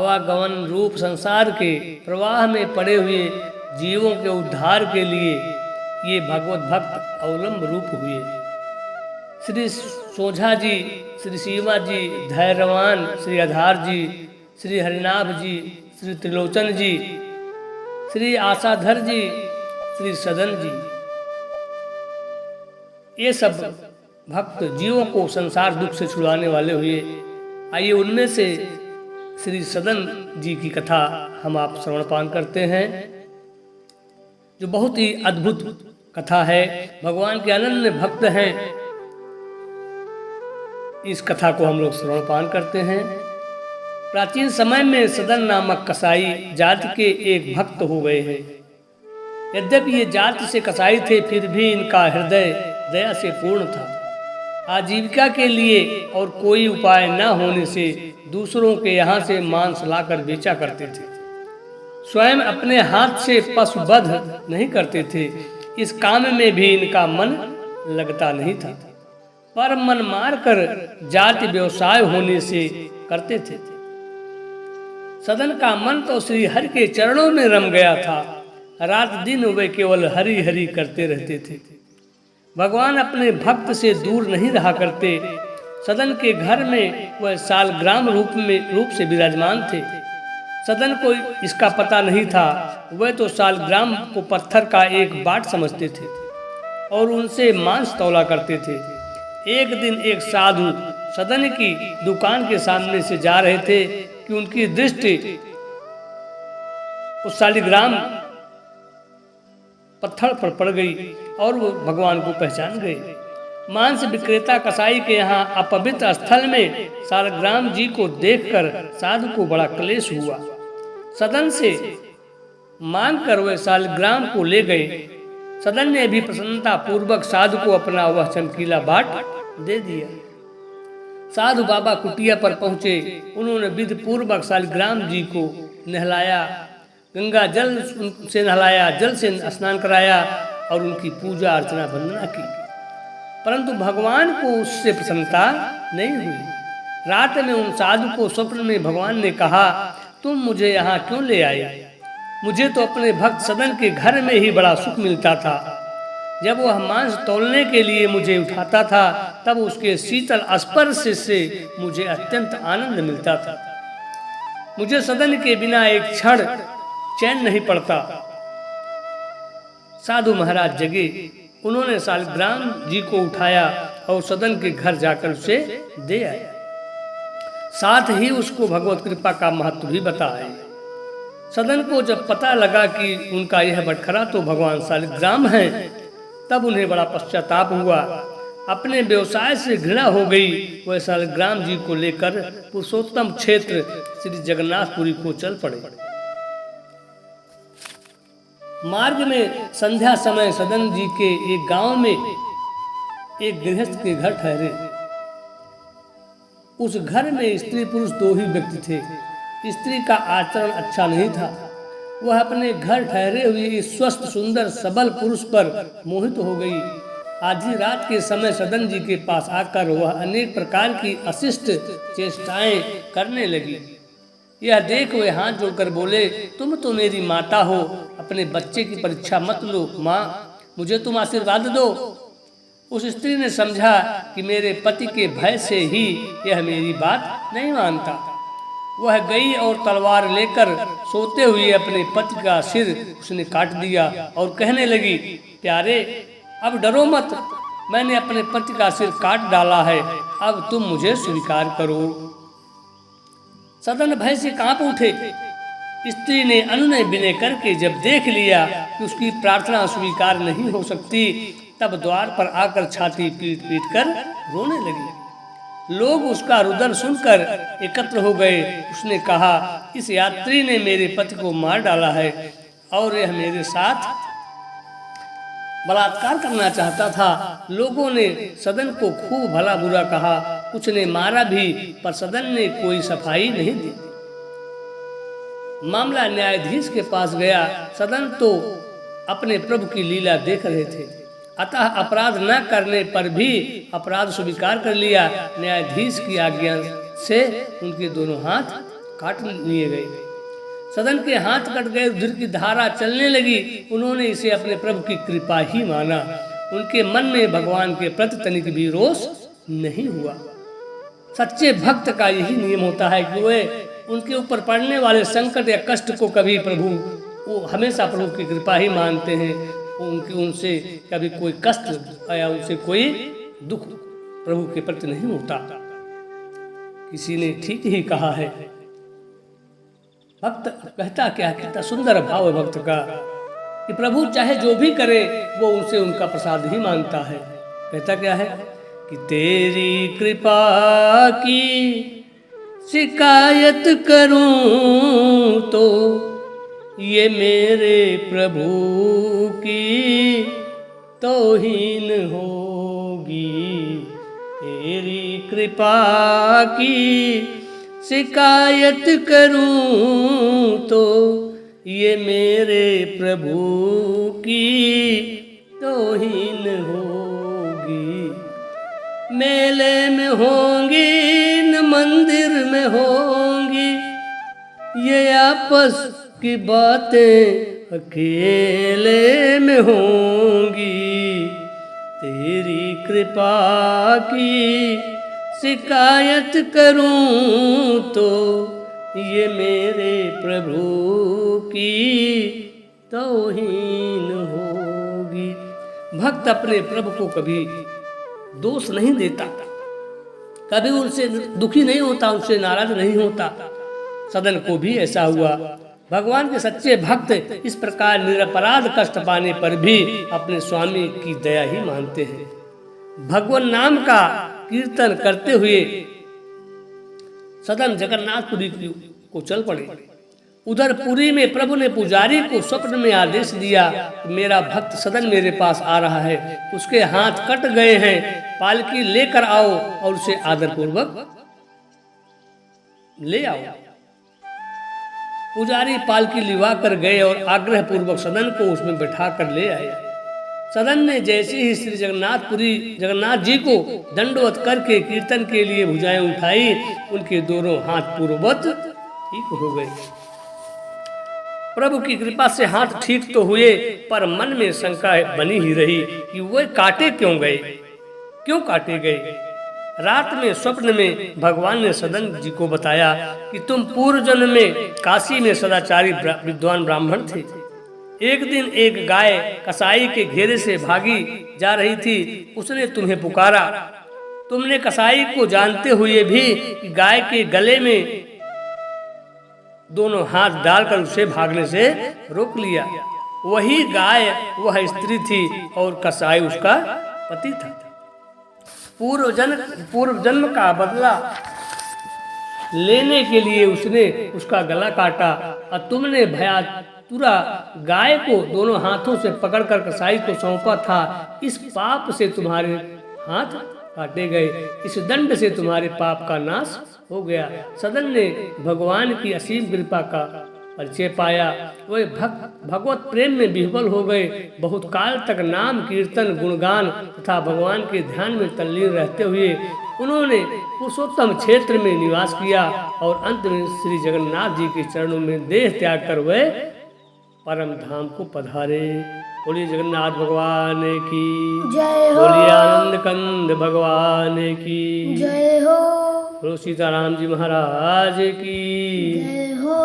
आवागमन रूप संसार के प्रवाह में पड़े हुए जीवों के उद्धार के लिए ये भगवत भक्त अवलंब रूप हुए। श्री सोझा जी, श्री सीमा जी, धैर्यवान, श्री आधार जी, श्री हरिनाभ जी, श्री त्रिलोचन जी, श्री आशाधर जी, श्री सदन जी, ये सब भक्त जीवों को संसार दुख से छुड़ाने वाले हुए। आइए उनमें से श्री सदन जी की कथा हम आप श्रवणपान करते हैं, जो बहुत ही अद्भुत कथा है। भगवान के अनन्य भक्त हैं। इस कथा को हम लोग श्रवणपान करते हैं। प्राचीन समय में सदन नामक कसाई जाति के एक भक्त हो गए हैं। यद्यपि ये जाति से कसाई थे, फिर भी इनका हृदय दया से पूर्ण था। आजीविका के लिए और कोई उपाय न होने से दूसरों के यहाँ से मांस लाकर बेचा करते थे। स्वयं अपने हाथ से पशु वध नहीं करते थे। इस काम में भी इनका मन लगता नहीं था, पर मन मारकर जाति व्यवसाय होने से करते थे। सदन का मन तो श्री हरि के चरणों में रम गया था। रात दिन वे केवल हरि हरि करते रहते थे। भगवान अपने भक्त से दूर नहीं रहा करते। सदन के घर में वह सालग्राम रूप से विराजमान थे। सदन को इसका पता नहीं था। वह तो सालग्राम को पत्थर का एक बाट समझते थे और उनसे मांस तौला करते थे। एक दिन एक साधु सदन की दुकान के सामने से जा रहे थे कि उनकी दृष्टि उस सालिग्राम पत्थर पर पड़ गई और वो भगवान को पहचान गए। मांस विक्रेता कसाई के यहाँ अपवित्र स्थल में सालग्राम जी को देखकर साधु को बड़ा क्लेश हुआ। सदन से मांग कर वह सालग्राम को ले गए। सदन ने भी प्रसन्नता पूर्वक साधु को अपना वह चमकीला बाट दे दिया। साधु बाबा कुटिया पर पहुंचे। उन्होंने विधि पूर्वक सालग्राम जी को नहलाया, गंगा जल से नहलाया, जल से स्नान कराया और उनकी पूजा अर्चना वंदना की। परंतु भगवान को उससे प्रसन्नता नहीं हुई। रात में उन साधु को स्वप्न में भगवान ने कहा, तुम मुझे यहाँ क्यों ले आए? मुझे तो अपने भक्त सदन के घर में ही बड़ा सुख मिलता था। जब वह मांस तौलने के लिए मुझे उठाता था, तब उसके शीतल स्पर्श से मुझे अत्यंत आनंद मिलता था। मुझे सदन के बिना एक क्षण चैन नहीं पड़ता। साधु महाराज जगे। उन्होंने सालग्राम जी को उठाया और सदन के घर जाकर उसे दे आए। साथ ही उसको भगवत कृपा का महत्व भी बताए। सदन को जब पता लगा कि उनका यह बटखरा तो भगवान सालग्राम है, तब उन्हें बड़ा पश्चाताप हुआ। अपने व्यवसाय से घृणा हो गई। वह सालग्राम जी को लेकर पुरुषोत्तम क्षेत्र श्री जगन्नाथपुरी को चल पड़े। मार्ग में संध्या समय सदन जी के एक गांव में एक गृहस्थ के घर ठहरे। उस घर में स्त्री पुरुष दो ही व्यक्ति थे। स्त्री का आचरण अच्छा नहीं था। वह अपने घर ठहरे हुए इस स्वस्थ सुंदर सबल पुरुष पर मोहित हो गई। आधी रात के समय सदन जी के पास आकर वह अनेक प्रकार की अशिष्ट चेष्टाएं करने लगी। यह देख वे हाथ जोड़कर बोले, तुम तो मेरी माता हो, अपने बच्चे की परीक्षा मत लो। माँ, मुझे तुम आशीर्वाद दो। उस स्त्री ने समझा कि मेरे पति के भय से ही यह मेरी बात नहीं मानता। वह गई और तलवार लेकर सोते हुए अपने पति का सिर उसने काट दिया और कहने लगी, प्यारे अब डरो मत, मैंने अपने पति का सिर काट डाला है, अब तुम मुझे स्वीकार करो। सदन भय से कांप उठे। स्त्री ने अनुनय विनय करके जब देख लिया कि उसकी प्रार्थना स्वीकार नहीं हो सकती, तब द्वार पर आकर छाती पीट पीट कर रोने लगी। लोग उसका रुदन सुनकर एकत्र हो गए। उसने कहा, इस यात्री ने मेरे पति को मार डाला है और यह मेरे साथ बलात्कार करना चाहता था। लोगों ने सदन को खूब भला बुरा कहा, कुछ ने मारा भी, पर सदन ने कोई सफाई नहीं दी। मामला न्यायाधीश के पास गया। सदन तो अपने प्रभु की लीला देख रहे थे, अतः अपराध न करने पर भी अपराध स्वीकार कर लिया। न्यायाधीश की आज्ञा से उनके दोनों हाथ काट लिए गए। सदन के हाथ कट गए, रुधिर की धारा चलने लगी। उन्होंने इसे अपने प्रभु की कृपा ही माना। उनके मन में भगवान के प्रति तनिक भी रोष नहीं हुआ। सच्चे भक्त का यही नियम होता है कि वे उनके ऊपर पड़ने वाले संकट या कष्ट को कभी वो हमेशा प्रभु की कृपा ही मानते हैं। उनसे कभी कोई कष्ट या उनसे कोई दुख प्रभु के प्रति नहीं होता। किसी ने ठीक ही कहा है, भक्त कहता क्या, कितना सुंदर भाव है भक्त का कि प्रभु चाहे जो भी करे वो उनसे उनका प्रसाद ही मांगता है। कहता क्या है कि तेरी कृपा की शिकायत करूं तो ये मेरे प्रभु की तौहीन होगी। तेरी कृपा की शिकायत करूं तो ये मेरे प्रभु की तौहीन होगी। मेले में होंगी न मंदिर में होंगी, ये आपस की बातें अकेले में होंगी। तेरी कृपा की शिकायत करूं तो ये मेरे प्रभु की तौहीन होगी। भक्त अपने प्रभु को कभी दोष नहीं देता, कभी उनसे दुखी नहीं होता, उनसे नाराज नहीं होता। सदन को भी ऐसा हुआ। भगवान के सच्चे भक्त इस प्रकार निरपराध कष्ट पाने पर भी अपने स्वामी की दया ही मानते हैं। भगवान नाम का कीर्तन करते हुए सदन जगन्नाथपुरी को चल पड़े। उधर पुरी में प्रभु ने पुजारी को स्वप्न में आदेश दिया, मेरा भक्त सदन मेरे पास आ रहा है, उसके हाथ कट गए हैं, पालकी लेकर आओ और उसे आदरपूर्वक ले आओ। पुजारी पालकी लिवा कर गए और आग्रह पूर्वक सदन को उसमें बैठा कर ले आए। सदन ने जैसे ही श्री जगन्नाथ जी को दंडवत करके कीर्तन के लिए भुजाएं उठाई, उनके दोनों हाथ पूर्ववत ठीक हो गए। प्रभु की कृपा से हाथ ठीक तो हुए, पर मन में शंका बनी ही रही कि वे काटे क्यों गए, क्यों काटे गए। रात में स्वप्न में भगवान ने सदन जी को बताया कि तुम पूर्व जन्म में काशी में सदाचारी विद्वान ब्राह्मण थे। एक दिन एक गाय कसाई के घेरे से भागी जा रही थी, उसने तुम्हें पुकारा। तुमने कसाई को जानते हुए भी गाय के गले में दोनों हाथ डालकर उसे भागने से रोक लिया। वही गाय वह स्त्री थी और कसाई उसका पति था। पूर्व जन्म का बदला लेने के लिए उसने उसका गला काटा और तुमने भयातुरा गाय को दोनों हाथों से पकड़कर कसाई को सौंपा था। इस पाप से तुम्हारे हाथ काटे गए, इस दंड से तुम्हारे पाप का नाश हो गया। सदन ने भगवान की असीम कृपा का परिचय पाया। वे भगवत प्रेम में विह्वल हो गए। बहुत काल तक नाम कीर्तन गुणगान तथा भगवान के ध्यान में तल्लीन रहते हुए उन्होंने पुरुषोत्तम क्षेत्र में निवास किया और अंत में श्री जगन्नाथ जी के चरणों में देह त्याग कर वे परम धाम को पधारे। बोलिए जगन्नाथ भगवान की जय हो। बोलिए आनंद कंद भगवान की जय हो। बोलो सीताराम जी महाराज की जय हो।